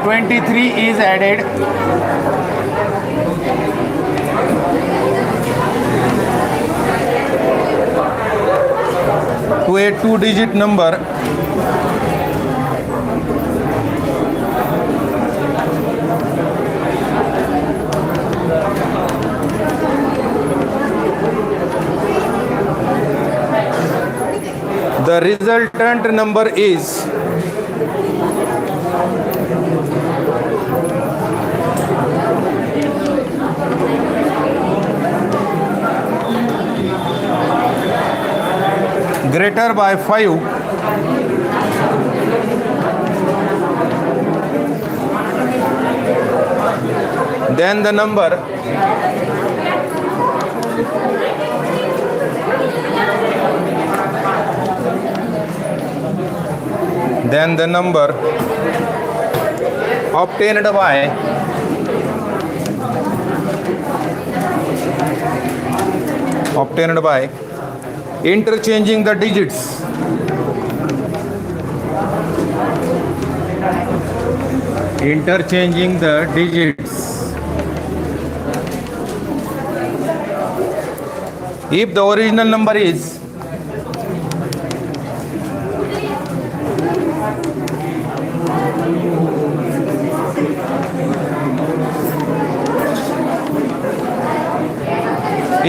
23 is added to a two-digit number the resultant number is greater by 5 then the number obtained by interchanging the digits if the original number is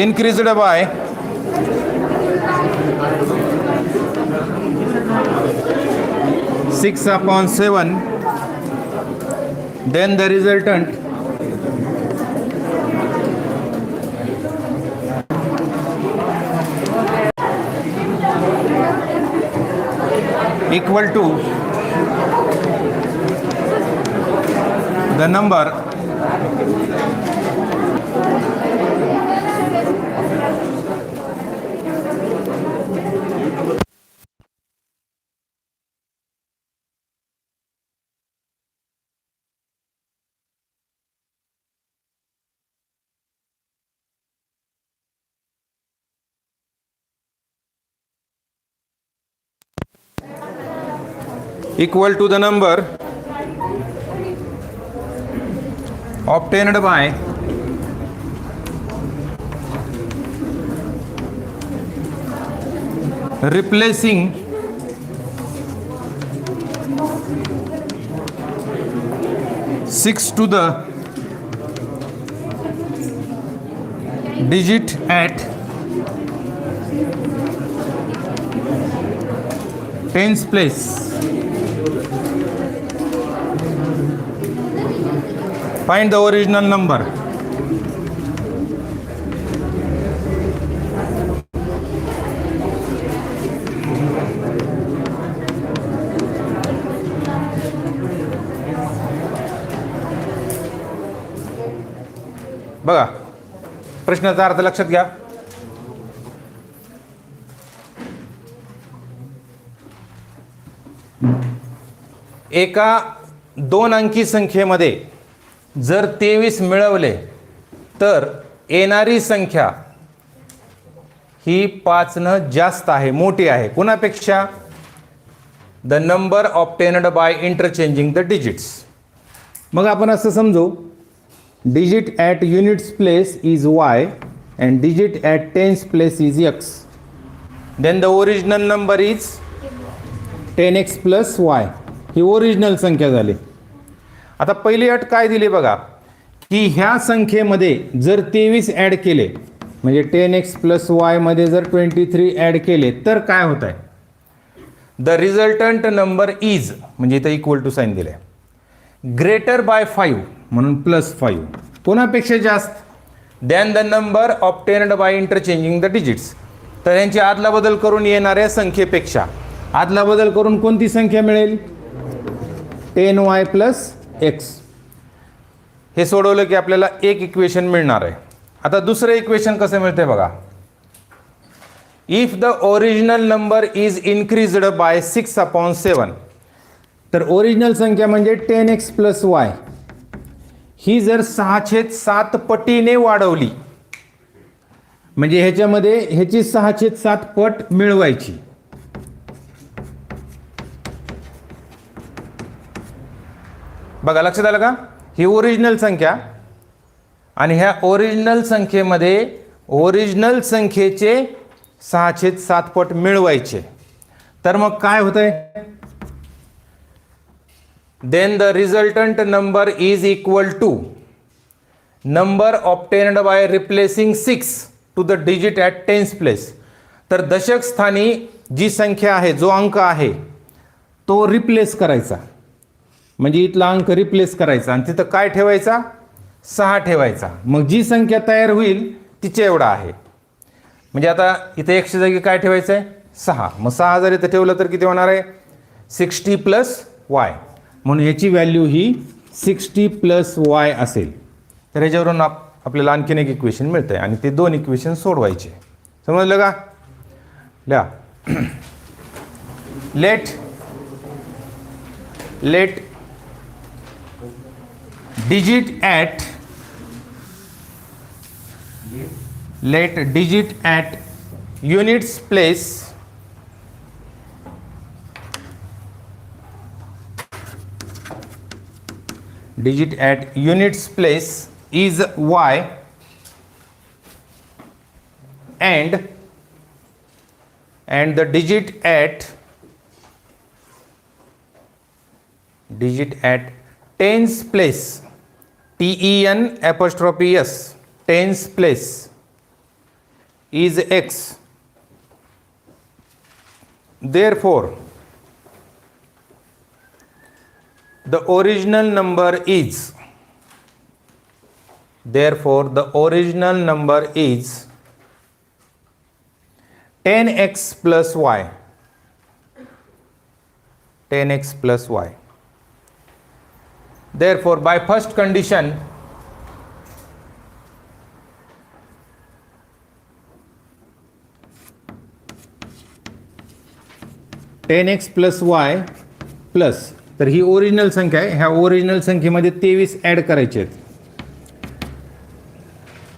increased by 6/7, then the resultant equal to the number obtained by replacing six to the digit at tens place. Find the original number. बघा प्रश्नाचा अर्थ लक्षात घ्या. एका 2 अंकी संख्येमध्ये जर 23 मिळवले तर येणारी संख्या ही 5 न जास्त आहे, मोठी आहे. कुणापेक्षा? The number obtained by interchanging the digits. मग आपण असं समजू, digit at units place is y and digit at tens place is x. Then the original number is 10x plus y. He original संख्या झाली. आता पहिली अट काय दिली बघा, की ह्या संख्येमध्ये जर 23 ॲड केले म्हणजे 10x प्लस y मध्ये जर 23 ॲड केले तर काय होत आहे? द रिझल्टंट नंबर इज, म्हणजे इथं इक्वल टू साईन दिले, ग्रेटर बाय 5 म्हणून +5, कोणापेक्षा जास्त? Than the number obtained by interchanging the digits. तर यांची आदला बदल करून येणाऱ्या संख्येपेक्षा आदला बदल करून कोणती संख्या मिळेल? 10y plus x. हे सोडवलं की आपल्याला एक इक्वेशन मिळणार आहे. आता दुसरं इक्वेशन कसं मिळते बघा. If the original number is increased by 6/7, तर ओरिजिनल संख्या म्हणजे 10x प्लस y ही जर 6/7 पटीने वाढवली, म्हणजे ह्याच्यामध्ये ह्याची 6/7 पट मिळवायची. बघा लक्षात आलं का, ही ओरिजिनल संख्या आणि ह्या ओरिजिनल संख्येमध्ये ओरिजिनल संख्येचे 6/7 पट मिळवायचे. तर मग काय होतंय, then the resultant number is equal to number obtained by replacing 6 to the digit at tens place. तर दशक स्थानी जी संख्या आहे, जो अंक आहे तो रिप्लेस करायचा, म्हणजे इथला अंक रिप्लेस करायचा आणि तिथं काय ठेवायचा, 6 ठेवायचा. मग जी संख्या तयार होईल तिच्या एवढा आहे. म्हणजे आता इथे 100 जागी काय ठेवायचं आहे, 6. मग 6 जर इथं ठेवलं तर किती होणार आहे, 60 + y. म्हणून याची व्हॅल्यू ही 60 + y असेल. तर ह्याच्यावरून आपल्याला आणखीन एक इक्वेशन मिळतंय आणि ते 2 इक्वेशन सोडवायचे. समजलं का, लिहा. Let digit at units place is y and the digit at tens place, TEN''s, tens place is x. Therefore the original number is 10x plus y. 10x plus y. Therefore, by first condition, (10x plus y) plus, तर ही original संख्या आहे, ह्या original संख्येमध्ये 23 add करायचे आहेत.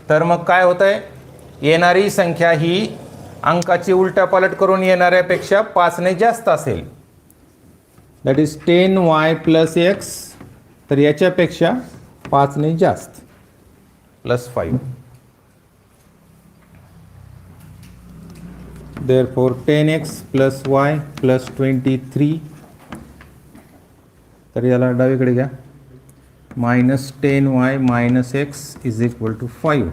तर मग काय होत आहे, येणारी संख्या ही अंकाची उलटापालट करून येणाऱ्यापेक्षा 5 ने जास्त असेल. That is 10y + x. तर याच्यापेक्षा 5 ने जास्त, +5. Therefore 10x plus y plus 23. तर याला डावीकडे घ्या, -10y minus x is equal to 5.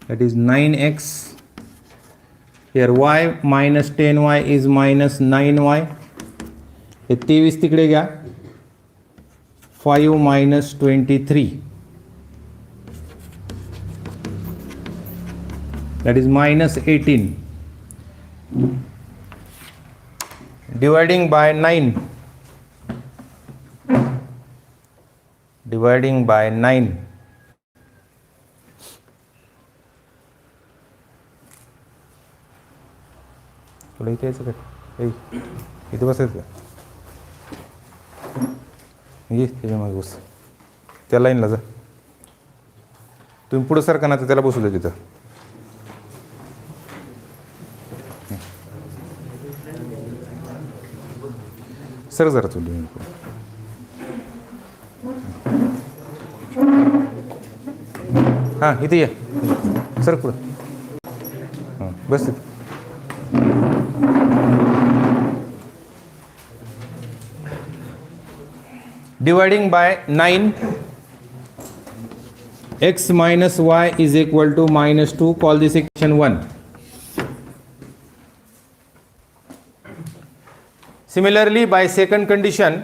That is 9x. Here y minus 10y is minus 9y. हे 23 तिकडे घ्या, 5 minus 23. That is minus 18. Dividing by 9. तुला इथे यायचं का, इथे बसायचं का, ये त्याच्या मागे बस, त्या लाईनला जा. तुम्ही पुढं सरका ना, तर त्याला बसू दे तिथं. सर जरा तुम्ही हां इथे या, सर पुढं, हां बस. Dividing by 9, x minus y is equal to -2. Call this equation 1. Similarly, by second condition,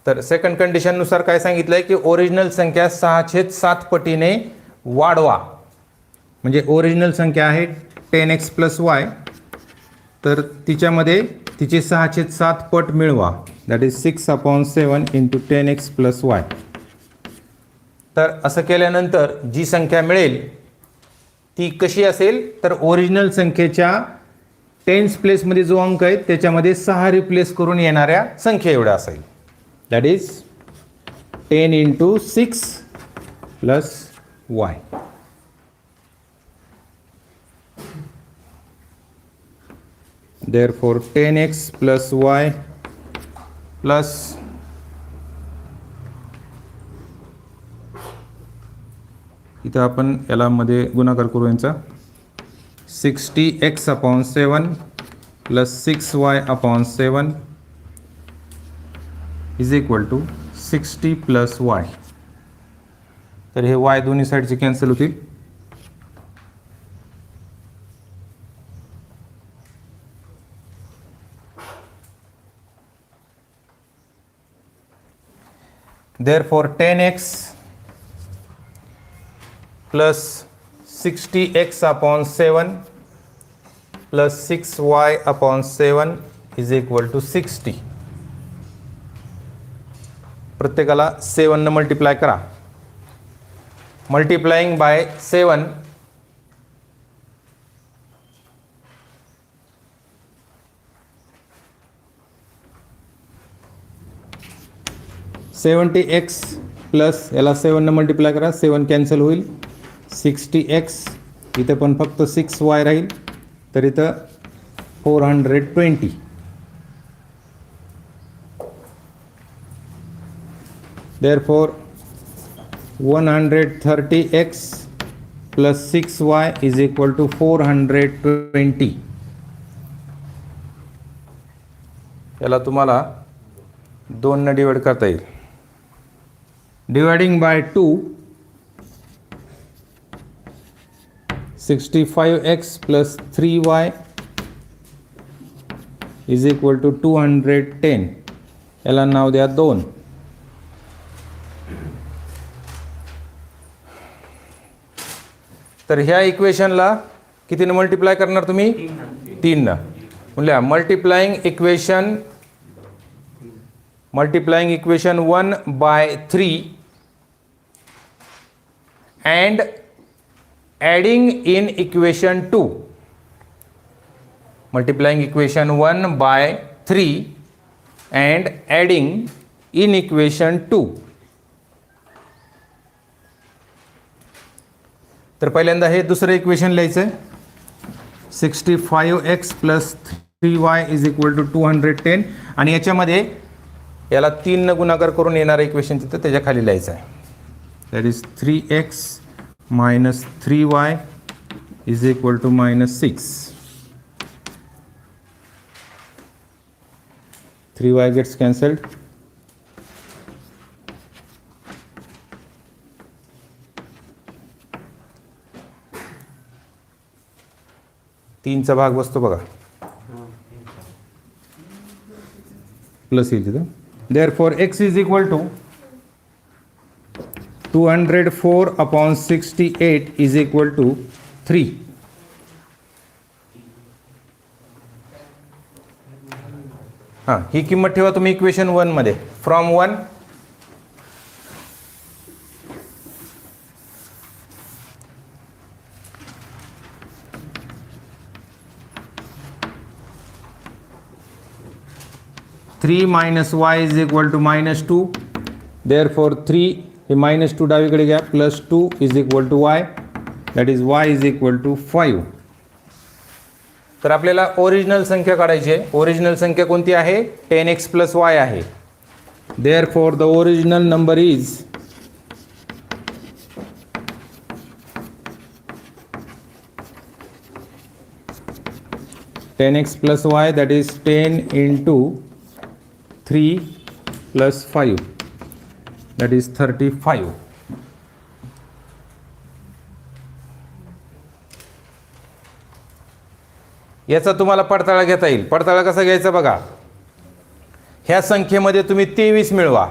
तर सेकंड कंडिशन नुसार काय सांगितलंय की ओरिजिनल संख्या 6/7 पटीने वाढवा. म्हणजे ओरिजिनल संख्या आहे 10x plus y, तर तिच्यामध्ये तिचे 6/7 पट मिळवा. That is 6/7 into 10x plus y. तर असं केल्यानंतर जी संख्या मिळेल ती कशी असेल, तर ओरिजिनल संख्येच्या टेन्स प्लेसमध्ये जो अंक आहे त्याच्यामध्ये 6 रिप्लेस करून येणाऱ्या संख्ये एवढ्या असेल. that is 10 into 6 plus y. Therefore 10x plus y plus इथं आपण याला मध्ये गुणाकार करू यांचा 60x upon 7 plus 6y upon 7 is equal to 60 plus y. तर हे y दोन्ही साईडचे कॅन्सल होतील. Therefore 10x plus 60x upon 7 plus 6y upon 7 is equal to 60. प्रत्येकाला 7 न मल्टिप्लाय करा. मल्टिप्लाइंग बाय 7 70x प्लस याला 7 न मल्टिप्लाय करा, 7 कॅन्सल होईल. 60x इथं पण फक्त 6y राहील, तर इथं 420. Therefore 130x plus 6y is equal to 420. याला तुम्हाला 2 ने डिवाइड करता येईल. Dividing by 2, 65x plus 3y is equal to 210. याला नाव द्या 2. तर ह्या इक्वेशनला कितीने मल्टिप्लाय करणार तुम्ही? 3 न. म्हणजे multiplying equation 1 by 3 and adding in equation 2. Multiplying equation 1 by 3 and adding in equation 2. तर पहिल्यांदा हे दुसरं इक्वेशन लिहायचं आहे. 65x plus 3y is equal to 210 आणि याच्यामध्ये याला 3 न गुणाकार करून येणारं इक्वेशन तिथं त्याच्या खाली लिहायचं आहे. That is 3x minus 3y is equal to minus 6. 3y gets cancelled. तीनचा भाग बसतो बघा, प्लस येईल तिथं. Therefore x is equal to 204 upon 68 is equal to 3. हां, ही किंमत ठेवा तुम्ही इक्वेशन 1 मध्ये. From 1 3 minus y is equal to minus 2. Therefore 3 हे -2 डावीकडे घ्या, plus 2 is equal to y. That is y is equal to 5. तर आपल्याला ओरिजिनल संख्या काढायची आहे. ओरिजिनल संख्या कोणती आहे? 10x plus y आहे. Therefore the original number is 10x plus y, that is 10 into 3 plus 5, that is 35. याचा तुम्हाला पडताळा घेता येईल. पडताळा कसा घ्यायचा बघा. ह्या संख्येमध्ये तुम्ही 23 मिळवा.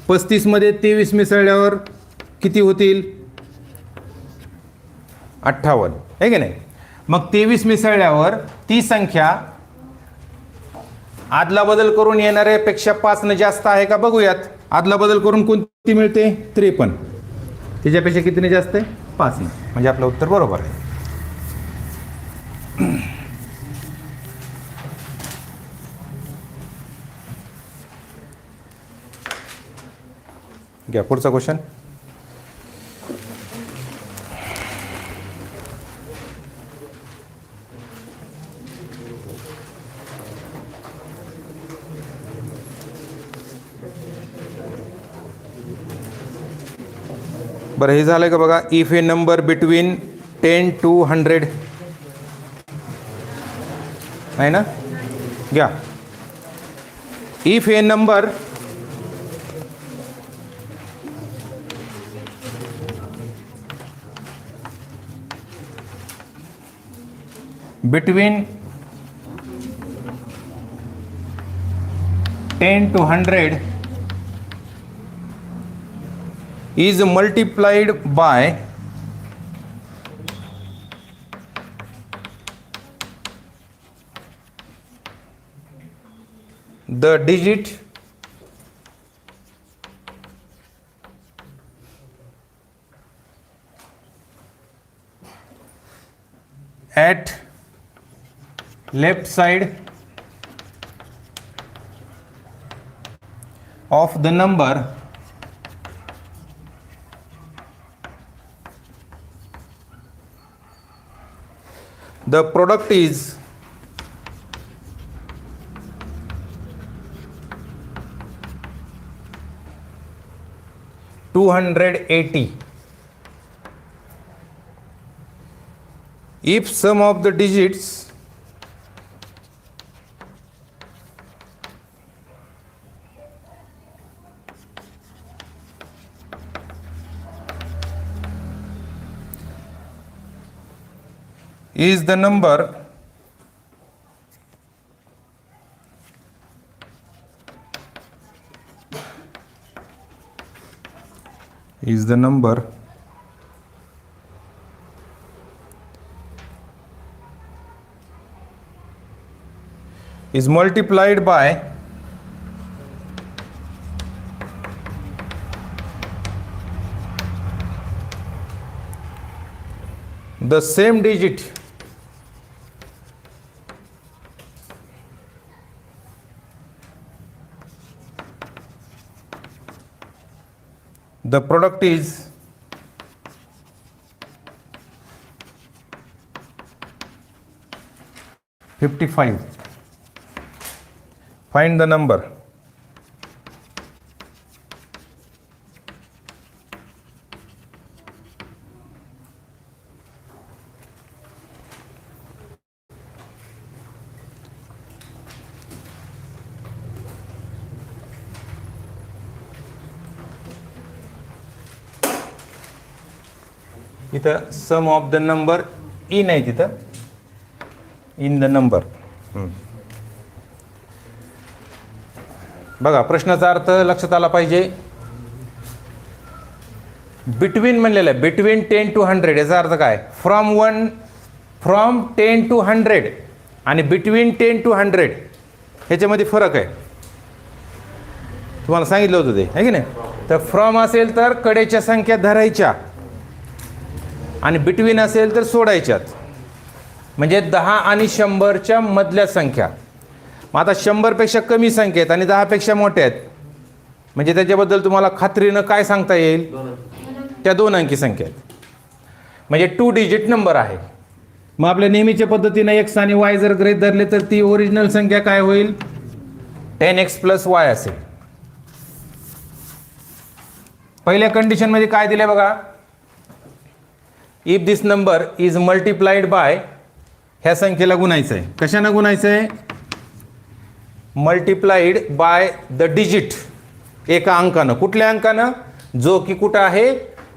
35 मध्ये 23 मिसळल्यावर किती होतील? 58 आहे की नाही. मग 23 मिसळल्यावर ती संख्या आदला बदल करून येणाऱ्यापेक्षा 5 ने जास्त आहे का बघूयात. आदला बदल करून कोणती मिळते? 53. त्याच्यापेक्षा कितीने जास्त आहे? 5 ने. म्हणजे आपलं उत्तर बरोबर आहे. घ्या पुढचा क्वेश्चन. बरं, हे झालंय का बघा. If A number between 10 to 100 आहे ना, घ्या. If A number between 10 to 100 is multiplied by the digit at left side of the number the product is $280 if sum of the digits is the number is multiplied by the same digit the product is $55. Find the number. इथं सम of the number in आहे, तिथं in the number. बघा, प्रश्नाचा अर्थ लक्षात आला पाहिजे. Between म्हणलेलं आहे, बिटवीन 10 to 100 याचा अर्थ काय? फ्रॉम 10 to 100 आणि बिटवीन 10 to 100 ह्याच्यामध्ये फरक आहे. तुम्हाला सांगितलं होतं ते, आहे की नाही? तर फ्रॉम असेल तर कडेच्या संख्या धरायच्या आणि बिटवीन असेल तर सोडायच्यात. म्हणजे 10 आणि 100च्या मधल्या संख्या. मग आता 100पेक्षा कमी संख्या आहेत आणि 10पेक्षा मोठ्या आहेत, म्हणजे त्याच्याबद्दल तुम्हाला खात्रीनं काय सांगता येईल? त्या 2 अंकी संख्या आहेत, म्हणजे 2 डिजिट नंबर आहे. मग आपल्या नेहमीच्या पद्धतीने x आणि y जर गृहीत धरले तर ती ओरिजिनल संख्या काय होईल? 10x + y असेल. पहिल्या कंडिशनमध्ये काय दिले बघा, if this number is multiplied by, ह्या संख्येला गुणायचं आहे. कशानं गुणायचं आहे? मल्टिप्लाइड बाय द डिजिट, एका अंकानं. कुठल्या अंकानं? जो की कुठं आहे?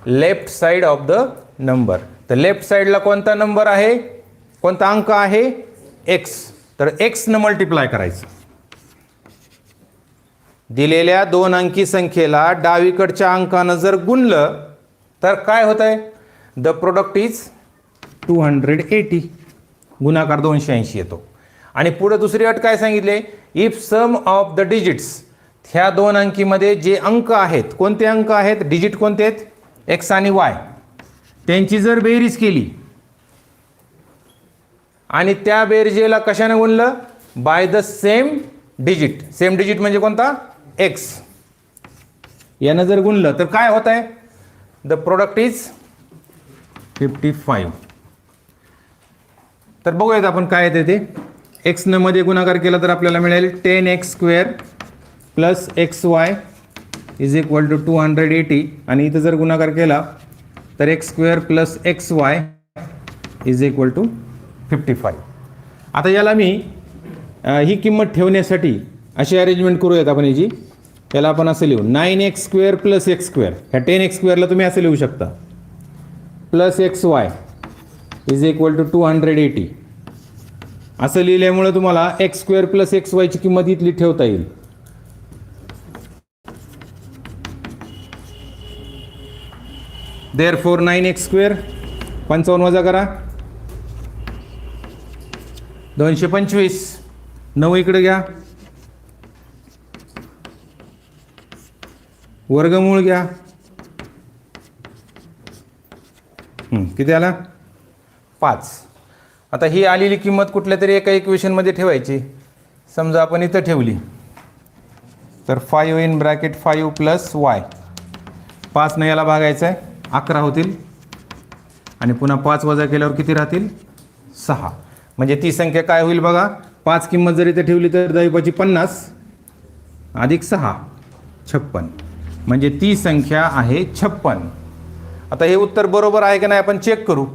Left side of the number. तर लेफ्ट साइडला कोणता नंबर आहे, कोणता अंक आहे? x. तर x न मल्टिप्लाय करायचं. दिलेल्या 2 अंकी संख्येला डावीकडच्या अंकानं जर गुणलं तर काय होत आहे? The product is 280. गुणाकार 280 येतो. आणि पुढे दुसरी अट काय सांगितले? If sum of the digits, ह्या 2 अंकीमध्ये जे अंक आहेत, कोणते अंक आहेत? डिजिट कोणते आहेत? x आणि y. त्यांची जर बेरीज केली आणि त्या बेरजेला कशाने गुणलं? By the same digit. Same digit म्हणजे कोणता? x. यानं जर गुणलं तर काय होत आहे, द प्रोडक्ट इज 55. तर बघूयात आपण काय येते ते. एक्स न मध्ये गुणाकार केला तर आपल्याला मिळेल 10x² plus XY is equal to 280. आणि इथं जर गुणाकार केला तर x² plus XY is equal to 55. आता याला मी ही किंमत ठेवण्यासाठी अशी अरेंजमेंट करूयात आपण याची. याला आपण असं लिहू 9x² प्लस x². ह्या 10x² तुम्ही असं लिहू शकता plus XY is equal to 280. असं लिहिल्यामुळे तुम्हाला x² प्लस XY ची किंमत इथली ठेवता येईल. देअरफॉर 9x², 55 वजा करा 225, 9 इकडे घ्या, वर्गमूळ घ्या, किती आला 5. आता ही आलेली किंमत कुठल्या तरी एका इक्वेशनमध्ये ठेवायची. समजा आपण इथं ठेवली तर 5 इन ब्रॅकेट 5 प्लस y, 5 ने याला भागायचं आहे 11 होतील आणि पुन्हा 5 वजा केल्यावर किती राहतील 6. म्हणजे ती संख्या काय होईल बघा, 5 किंमत जर इथे ठेवली तर 10 × 50 अधिक 6 56. म्हणजे ती संख्या आहे 56. आता हे उत्तर बरोबर आहे का नाही आपण चेक करू.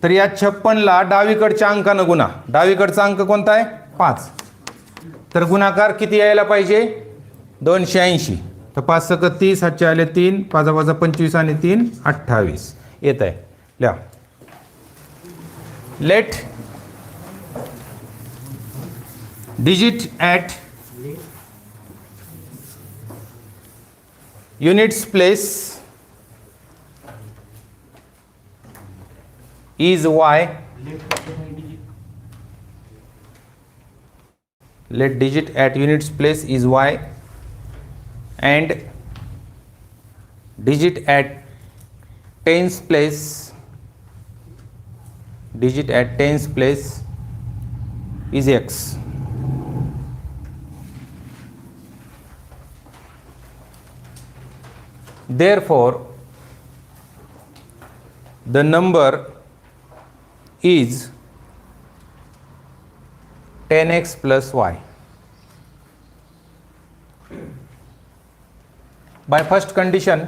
तर या 56ला डावीकडच्या अंकानं गुणा. डावीकडचा अंक कोणता आहे 5. तर गुणाकार किती यायला पाहिजे 280. तर 5 × 30, 7 आले 3, 5 × 25 आणि 3 28 येत आहे. लिहा. Let digit at units place is y. Let digit at units place is y and digit at tens place, digit at tens place is x. Therefore the number is 10x plus y. By first condition,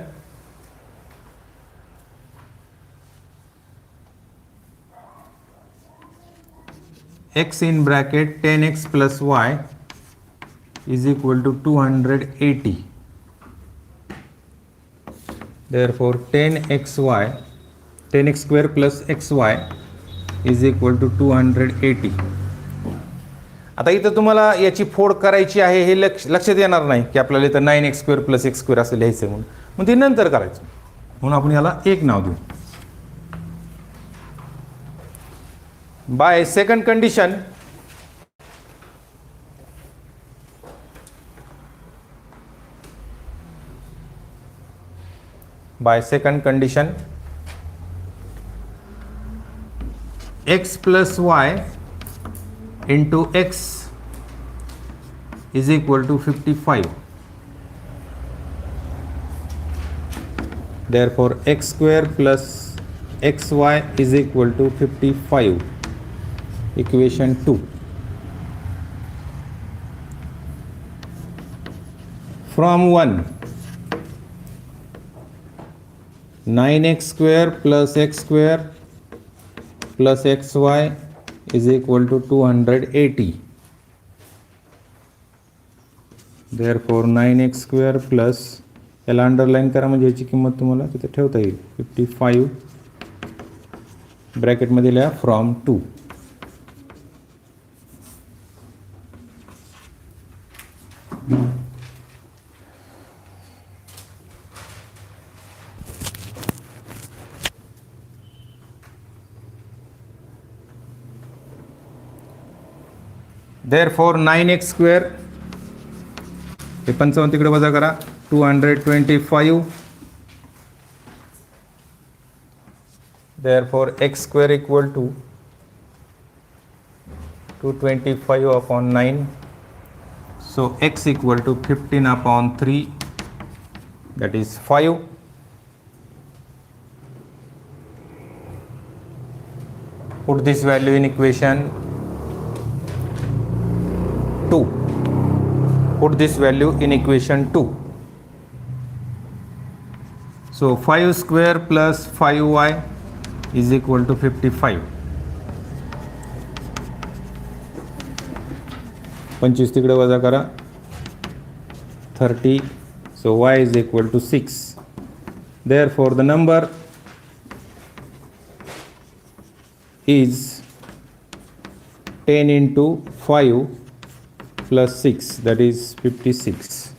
x in bracket 10x plus y is equal to 280. Therefore 10x² plus xy is equal to 280. आता इथं तुम्हाला याची फोड करायची आहे हे लक्षात येणार नाही की आपल्याला इथं 9x² प्लस x² असं लिहायचं म्हणून. मग ते नंतर करायचं. म्हणून आपण याला एक नाव देऊ. By second condition, x plus y into x is equal to 55. Therefore x² plus xy is equal to 55. Equation 2. From 1, 9x² plus x² plus xy is equal to 280. Therefore 9x² plus, याला underline करा म्हणजे याची किंमत तुम्हाला तिथे ठेवता येईल 55 ब्रॅकेटमध्ये लिहा फ्रॉम 2. Therefore 9x², हे 55 तिकडे वजा करा 225. Therefore x² equal to 225 upon 9. So x equal to 15 upon 3 that is 5. Put this value in equation 2. Put this value in equation 2. So 5 square plus 5y is equal to 55. 25 तिकडे वजा करा, 30. So y is equal to 6. Therefore the number is 10 into 5 plus 6, that is 56.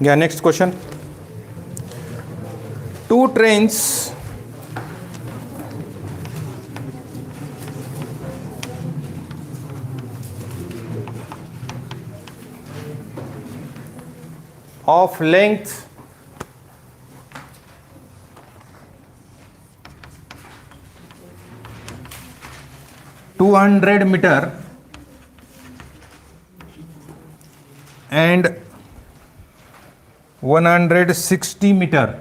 Yeah, next question. 2 trains of length 200 meter and 160 meter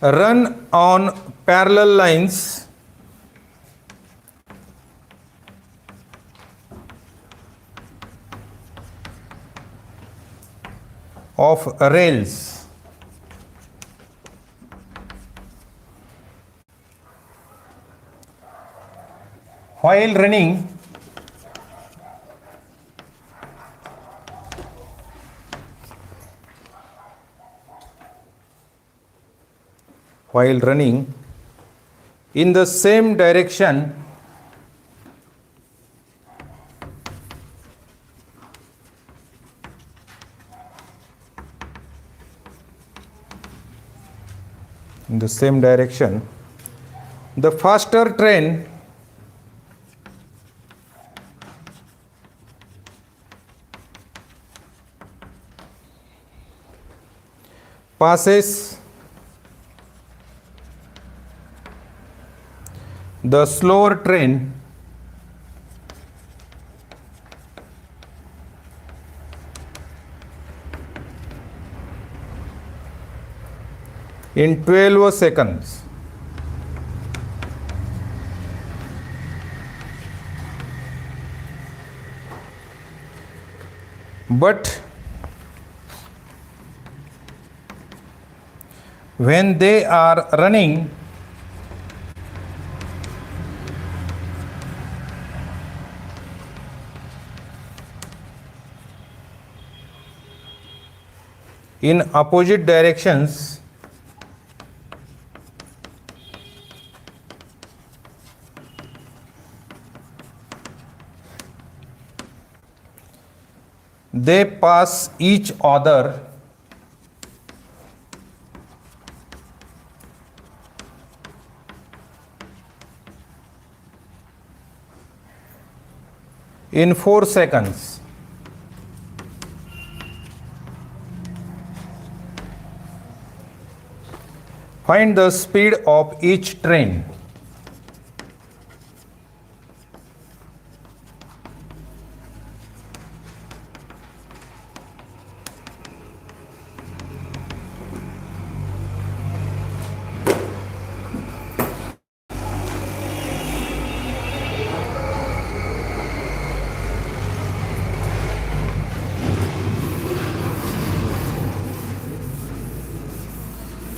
run on parallel lines of rails while running in the same direction the faster train passes the slower train in 12 seconds. But when they are running in opposite directions, they pass each other in 4 seconds. Find the speed of each train.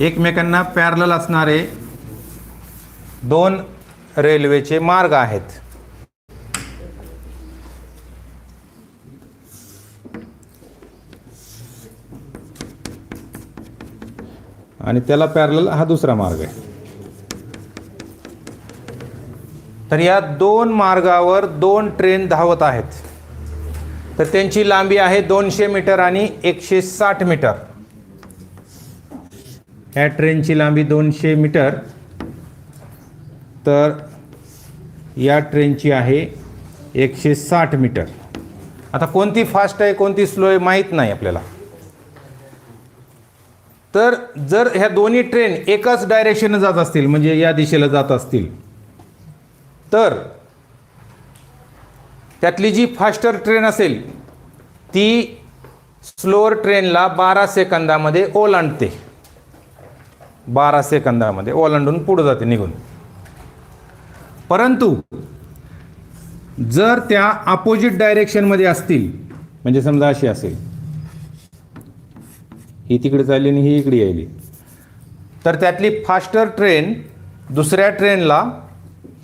एकमेकांना parallel असणारे 2 रेल्वेचे मार्ग आहेत. आणि त्याला parallel हा दुसरा मार्ग आहे. तर या दोन मार्गावर दोन ट्रेन धावत आहेत. तर त्यांची लांबी आहे 200 मीटर आणि 160 मीटर. ह्या ट्रेनची लांबी 200 मीटर, तर या ट्रेनची आहे 160 मीटर. आता कोणती फास्ट आहे कोणती स्लो आहे माहीत नाही आपल्याला. तर जर ह्या दोन्ही ट्रेन एकाच डायरेक्शनने जात असतील, म्हणजे या दिशेला जात असतील, तर त्यातली जी फास्टर ट्रेन असेल ती स्लोअर ट्रेनला 12 सेकंदामध्ये ओलांडते. 12 सेकंदामध्ये ओलांडून पुढे जाते निघून. परंतु जर त्या अपोजिट डायरेक्शनमध्ये असतील, म्हणजे समजा अशी असेल, ही तिकडे चालली आणि ही इकडे यायली, तर त्यातली फास्टर ट्रेन दुसऱ्या ट्रेनला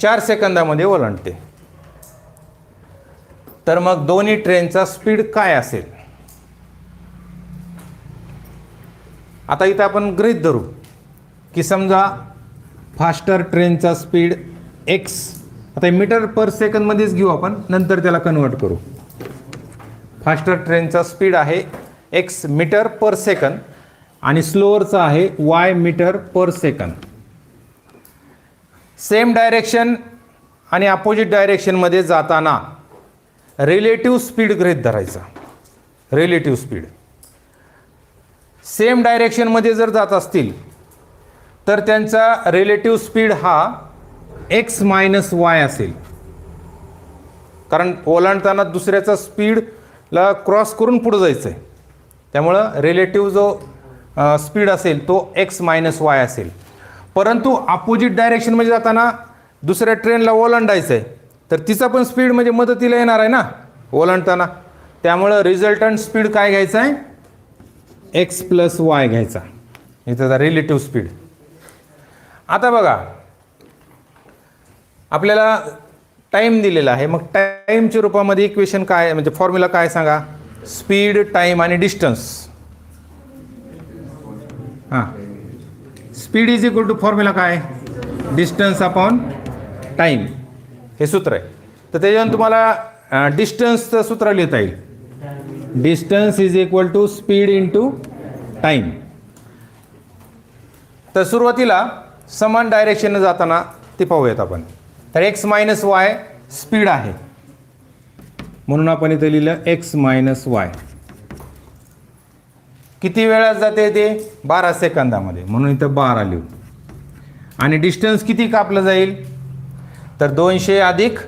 4 सेकंदामध्ये ओलांडते. तर मग दोन्ही ट्रेनचा स्पीड काय असेल? आता इथं आपण गृहीत धरू की समजा फास्टर ट्रेनचा स्पीड x, आता मीटर पर सेकंदमध्येच घेऊ आपण, नंतर त्याला कन्वर्ट करू. फास्टर ट्रेनचा स्पीड आहे x मीटर पर सेकंद आणि स्लोअरचा आहे y metre per second. Same direction आणि अपोजिट डायरेक्शनमध्ये जाताना रिलेटिव्ह स्पीड गृहीत धरायचा. रिलेटिव्ह स्पीड सेम डायरेक्शनमध्ये जर जात असतील तर त्यांचा रिलेटिव्ह स्पीड हा x मायनस वाय असेल, कारण ओलांडताना दुसऱ्याचा स्पीडला क्रॉस करून पुढे जायचं आहे. त्यामुळं रिलेटिव्ह जो स्पीड असेल तो x मायनस वाय असेल. परंतु अपोजिट डायरेक्शनमध्ये जाताना दुसऱ्या ट्रेनला ओलांडायचं आहे, तर तिचा पण स्पीड म्हणजे मदतीला येणार आहे ना ओलांडताना. त्यामुळं रिझल्टंट स्पीड काय घ्यायचा आहे? x प्लस वाय घ्यायचा. इथं रिलेटिव्ह स्पीड. आता बघा आपल्याला टाईम दिलेला आहे, मग टाईमच्या रूपामध्ये इक्वेशन काय, म्हणजे फॉर्म्युला काय सांगा? स्पीड, टाईम आणि डिस्टन्स. हां, speed is equal to formula काय? डिस्टन्स अपॉन टाईम, हे सूत्र आहे. तर त्याच्यावर तुम्हाला डिस्टन्सचं सूत्र लिहिता येईल. Distance is equal to speed into time. तर सुरुवातीला समान डायरेक्शनने जाताना ते पाहूयात आपण. तर x मायनस वाय स्पीड आहे, म्हणून आपण इथं लिहिलं x मायनस वाय. किती वेळात जाते ते? 12 सेकंदामध्ये, म्हणून इथं 12 लिहू. आणि डिस्टन्स किती कापलं जाईल? तर 200 अधिक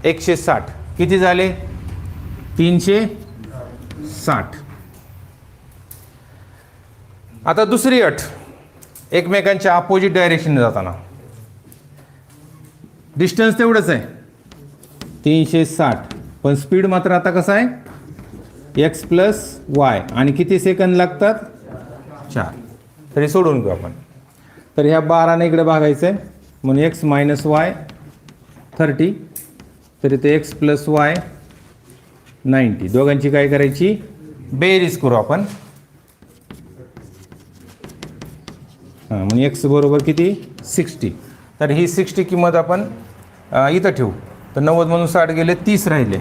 160 किती झाले? 360. आता दुसरी अट, एकमेकांच्या अपोजिट डायरेक्शनने जाताना डिस्टन्स तेवढंच आहे 360, पण स्पीड मात्र आता कसं आहे? x plus y. आणि किती सेकंद लागतात? 4. तरी सोडून घेऊ आपण. तर ह्या 12ने इकडे भागायचं आहे, म्हणून x मायनस वाय 30, तरी ते x प्लस वाय 90. दोघांची काय करायची? बेरीज करू आपण. हां, म्हणजे x बरोबर किती? 60. तर ही 60 किंमत आपण इथं ठेवू. तर 90 मधून 60 गेले, 30 राहिले.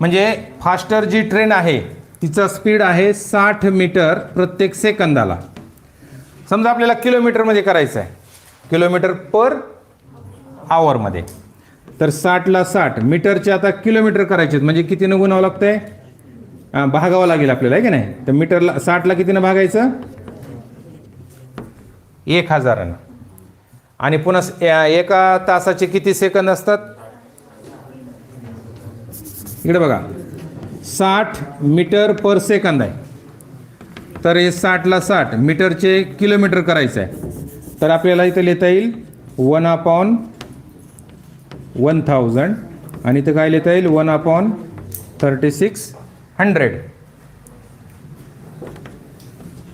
म्हणजे फास्टर जी ट्रेन आहे तिचा स्पीड आहे 60 मीटर प्रत्येक सेकंदाला. समजा आपल्याला किलोमीटरमध्ये करायचं आहे, किलोमीटर पर आवरमध्ये. तर 60ला 60 मीटरचे आता किलोमीटर करायचे म्हणजे कितीनं गुणावं लागतंय? भागावं लागेल आपल्याला, आहे की नाही? तर मीटरला 60ला कितीनं भागायचं? 1000. आणि पुन्हा एका तासाचे किती सेकंद असतात? इकडे बघा, 60 मीटर पर सेकंद आहे. तर हे 60ला 60 मीटरचे किलोमीटर करायचं आहे. तर आपल्याला इथं लिहिता येईल 1/1000. आणि इथं काय लिहिता येईल? 1/3600.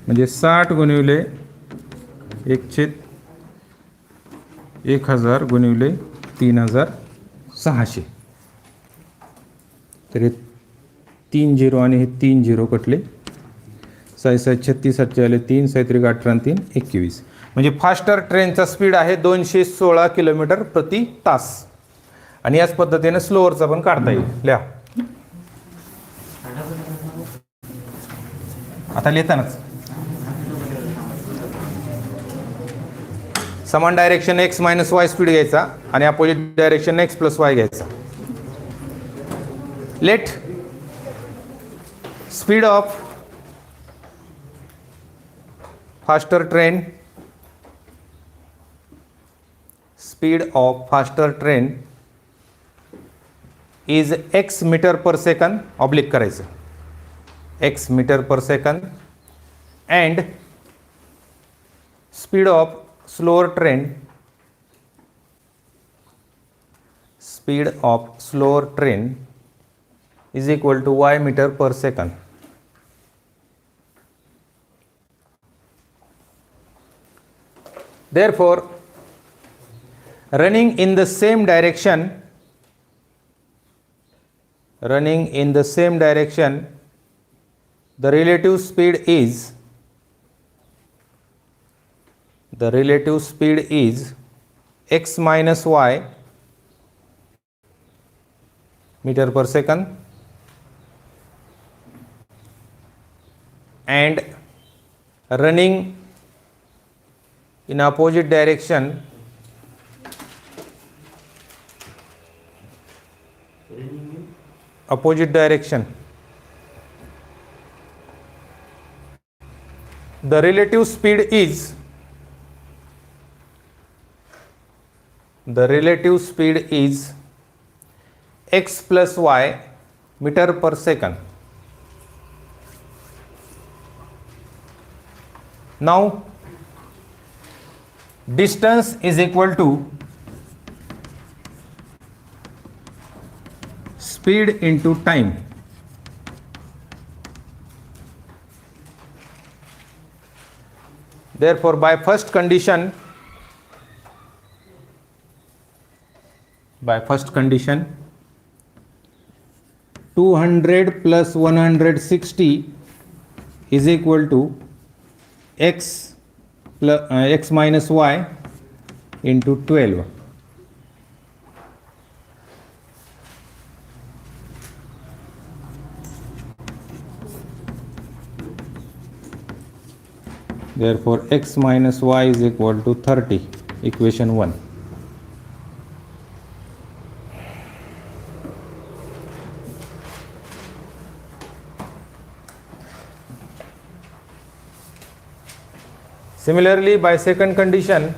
म्हणजे 60 गुणिले 1/1000. 1000 गुणिले 3600. तर हे 3 झिरो आणि हे 3 झिरो कटले. 6 6 36 7 आले 3 7 18 3 21. म्हणजे फास्टर ट्रेनचा स्पीड आहे 216 किलोमीटर प्रति तास. आणि याच पद्धतीने स्लोअरचा पण काढता येईल. लिहा आता लिहितानाच समान direction x minus y speed घ्यायचा आणि opposite direction x plus y घ्यायचा. Let speed of faster train is x metre per second oblique करायचं x metre per second and speed of slower train is equal to y meter per second. Therefore, running in the same direction, the relative speed is x minus y meter per second and running in opposite direction the relative speed is x plus y meter per second. Now distance is equal to speed into time. Therefore, by first condition, 200 plus 160 is equal to x minus y into 12. Therefore, x minus y is equal to 30. Equation 1. Similarly, by second condition,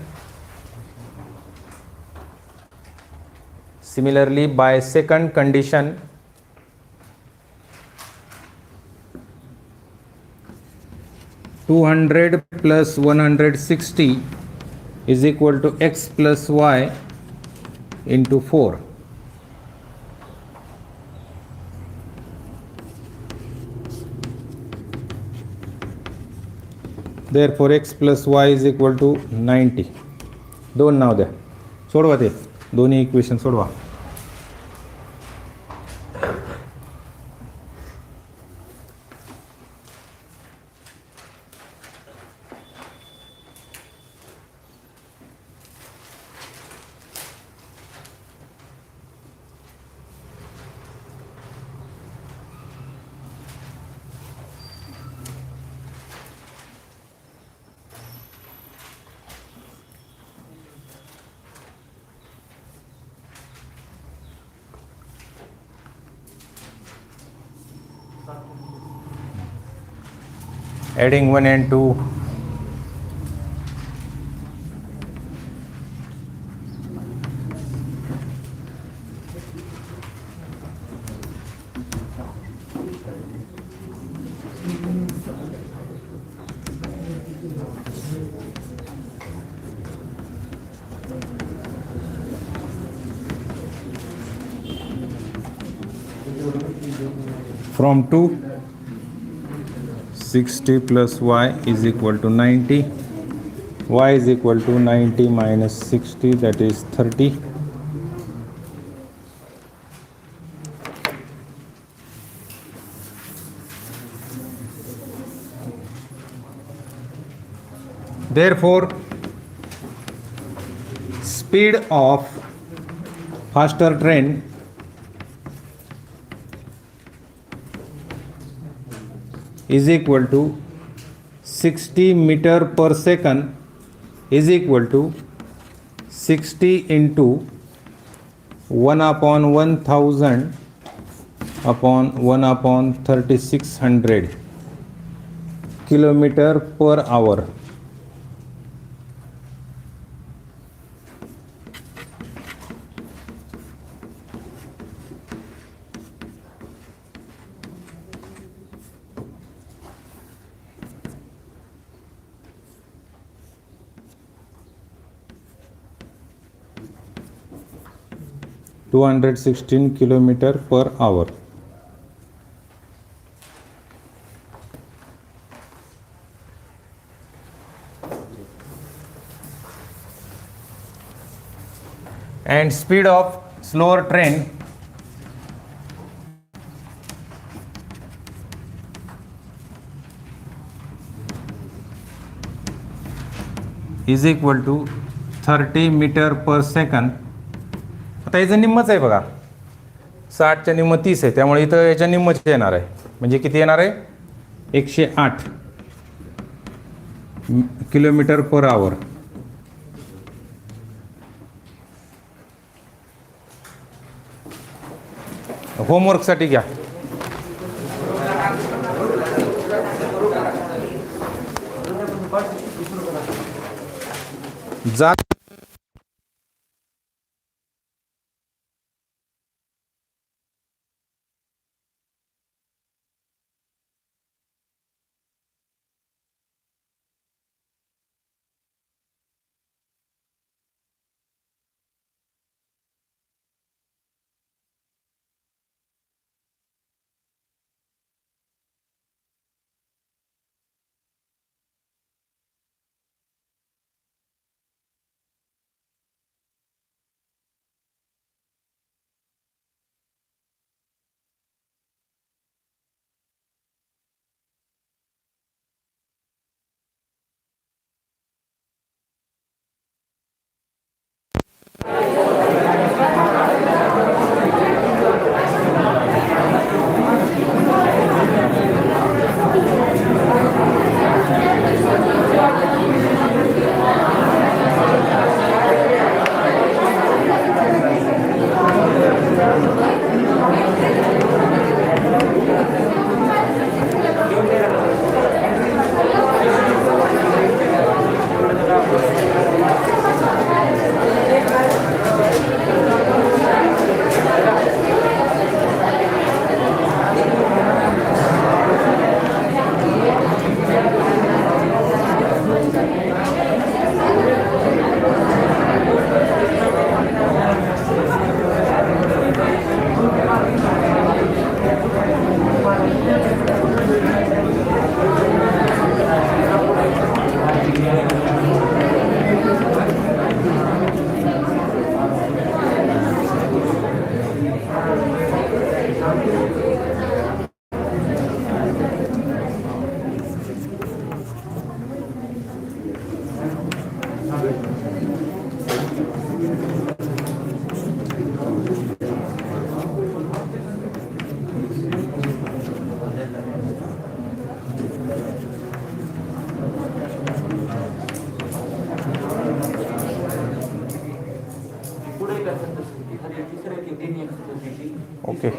200 plus 160 is equal to x plus y into 4. Therefore, x plus y is equal to 90. दोन नाव द्या, सोडवा ते दोन्ही equation सोडवा. Adding 1 and 2. From 2, 60 plus y is equal to 90. y is equal to 90 minus 60, that is 30. Therefore, speed of faster train is equal to 60 meter per second is equal to 60 into 1 upon 1000 upon 1 upon 3600 kilometer per hour. (216 kilometer per hour). And speed of slower train is equal to 30 meter per second. आता याचं निम्मच आहे बघा, 60च्या निम्म 30 आहे, त्यामुळे इथं याच्या निम्मच येणार आहे. म्हणजे किती येणार आहे? 108 किलोमीटर पर आवर. होमवर्कसाठी घ्या. जा ओके.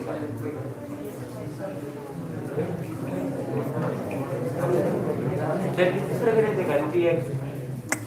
तिसरं